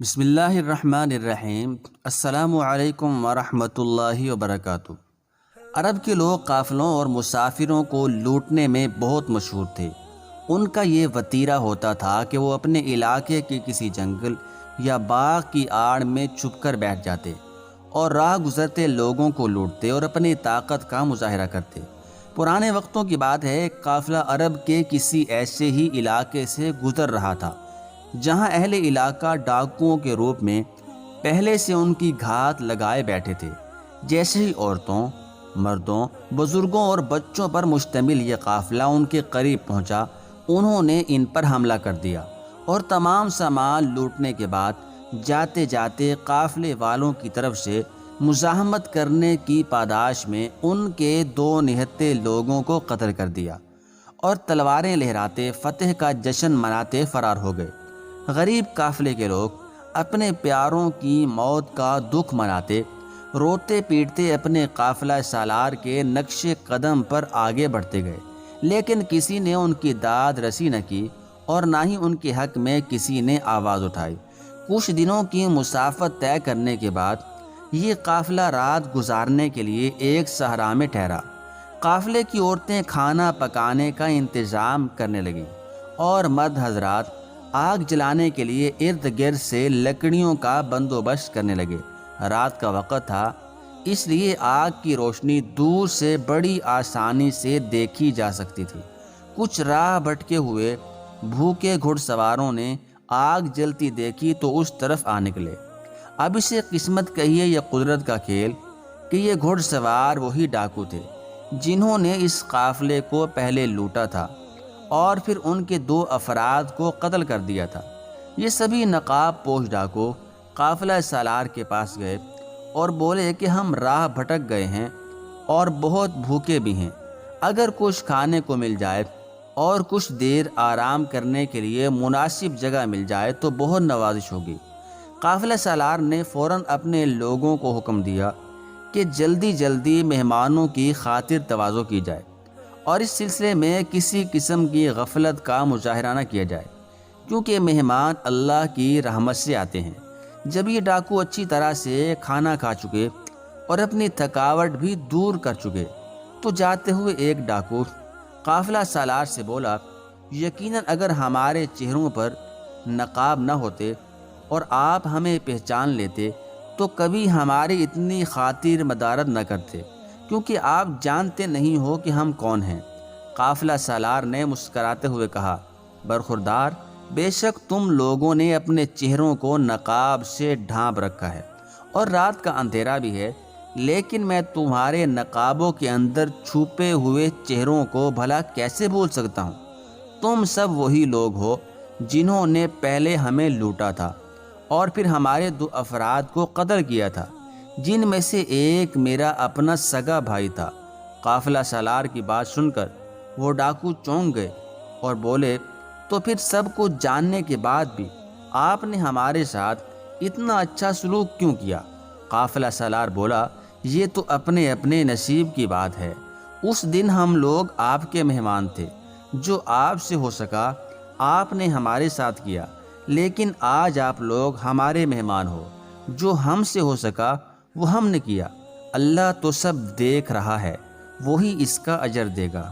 بسم اللہ الرحمن الرحیم۔ السلام علیکم ورحمۃ اللہ وبرکاتہ۔ عرب کے لوگ قافلوں اور مسافروں کو لوٹنے میں بہت مشہور تھے۔ ان کا یہ وتیرہ ہوتا تھا کہ وہ اپنے علاقے کے کسی جنگل یا باغ کی آڑ میں چھپ کر بیٹھ جاتے اور راہ گزرتے لوگوں کو لوٹتے اور اپنی طاقت کا مظاہرہ کرتے۔ پرانے وقتوں کی بات ہے، ایک قافلہ عرب کے کسی ایسے ہی علاقے سے گزر رہا تھا جہاں اہل علاقہ ڈاکوؤں کے روپ میں پہلے سے ان کی گھات لگائے بیٹھے تھے۔ جیسے ہی عورتوں، مردوں، بزرگوں اور بچوں پر مشتمل یہ قافلہ ان کے قریب پہنچا، انہوں نے ان پر حملہ کر دیا اور تمام سامان لوٹنے کے بعد جاتے جاتے قافلے والوں کی طرف سے مزاحمت کرنے کی پاداش میں ان کے دو نہتے لوگوں کو قتل کر دیا اور تلواریں لہراتے فتح کا جشن مناتے فرار ہو گئے۔ غریب قافلے کے لوگ اپنے پیاروں کی موت کا دکھ مناتے، روتے پیٹتے اپنے قافلہ سالار کے نقش قدم پر آگے بڑھتے گئے، لیکن کسی نے ان کی داد رسی نہ کی اور نہ ہی ان کے حق میں کسی نے آواز اٹھائی۔ کچھ دنوں کی مسافت طے کرنے کے بعد یہ قافلہ رات گزارنے کے لیے ایک صحرا میں ٹھہرا۔ قافلے کی عورتیں کھانا پکانے کا انتظام کرنے لگیں اور مرد حضرات آگ جلانے کے لیے ارد گرد سے لکڑیوں کا بندوبست کرنے لگے۔ رات کا وقت تھا، اس لیے آگ کی روشنی دور سے بڑی آسانی سے دیکھی جا سکتی تھی۔ کچھ راہ بھٹکے ہوئے بھوکے گھڑ سواروں نے آگ جلتی دیکھی تو اس طرف آ نکلے۔ اب اسے قسمت کہیے یا قدرت کا کھیل کہ یہ گھڑ سوار وہی ڈاکو تھے جنہوں نے اس قافلے کو پہلے لوٹا تھا اور پھر ان کے دو افراد کو قتل کر دیا تھا۔ یہ سبھی نقاب پوش ڈاکو قافلہ سالار کے پاس گئے اور بولے کہ ہم راہ بھٹک گئے ہیں اور بہت بھوکے بھی ہیں، اگر کچھ کھانے کو مل جائے اور کچھ دیر آرام کرنے کے لیے مناسب جگہ مل جائے تو بہت نوازش ہوگی۔ قافلہ سالار نے فوراً اپنے لوگوں کو حکم دیا کہ جلدی جلدی مہمانوں کی خاطر تواضع کی جائے اور اس سلسلے میں کسی قسم کی غفلت کا مظاہرہ نہ کیا جائے، کیونکہ مہمان اللہ کی رحمت سے آتے ہیں۔ جب یہ ڈاکو اچھی طرح سے کھانا کھا چکے اور اپنی تھکاوٹ بھی دور کر چکے تو جاتے ہوئے ایک ڈاکو قافلہ سالار سے بولا، یقیناً اگر ہمارے چہروں پر نقاب نہ ہوتے اور آپ ہمیں پہچان لیتے تو کبھی ہماری اتنی خاطر مدارت نہ کرتے، کیونکہ آپ جانتے نہیں ہو کہ ہم کون ہیں۔ قافلہ سالار نے مسکراتے ہوئے کہا، برخوردار، بے شک تم لوگوں نے اپنے چہروں کو نقاب سے ڈھانپ رکھا ہے اور رات کا اندھیرا بھی ہے، لیکن میں تمہارے نقابوں کے اندر چھپے ہوئے چہروں کو بھلا کیسے بھول سکتا ہوں؟ تم سب وہی لوگ ہو جنہوں نے پہلے ہمیں لوٹا تھا اور پھر ہمارے دو افراد کو قتل کیا تھا، جن میں سے ایک میرا اپنا سگا بھائی تھا۔ قافلہ سالار کی بات سن کر وہ ڈاکو چونک گئے اور بولے، تو پھر سب کچھ جاننے کے بعد بھی آپ نے ہمارے ساتھ اتنا اچھا سلوک کیوں کیا؟ قافلہ سالار بولا، یہ تو اپنے اپنے نصیب کی بات ہے۔ اس دن ہم لوگ آپ کے مہمان تھے، جو آپ سے ہو سکا آپ نے ہمارے ساتھ کیا، لیکن آج آپ لوگ ہمارے مہمان ہو، جو ہم سے ہو سکا وہ ہم نے کیا۔ اللہ تو سب دیکھ رہا ہے، وہی اس کا اجر دے گا۔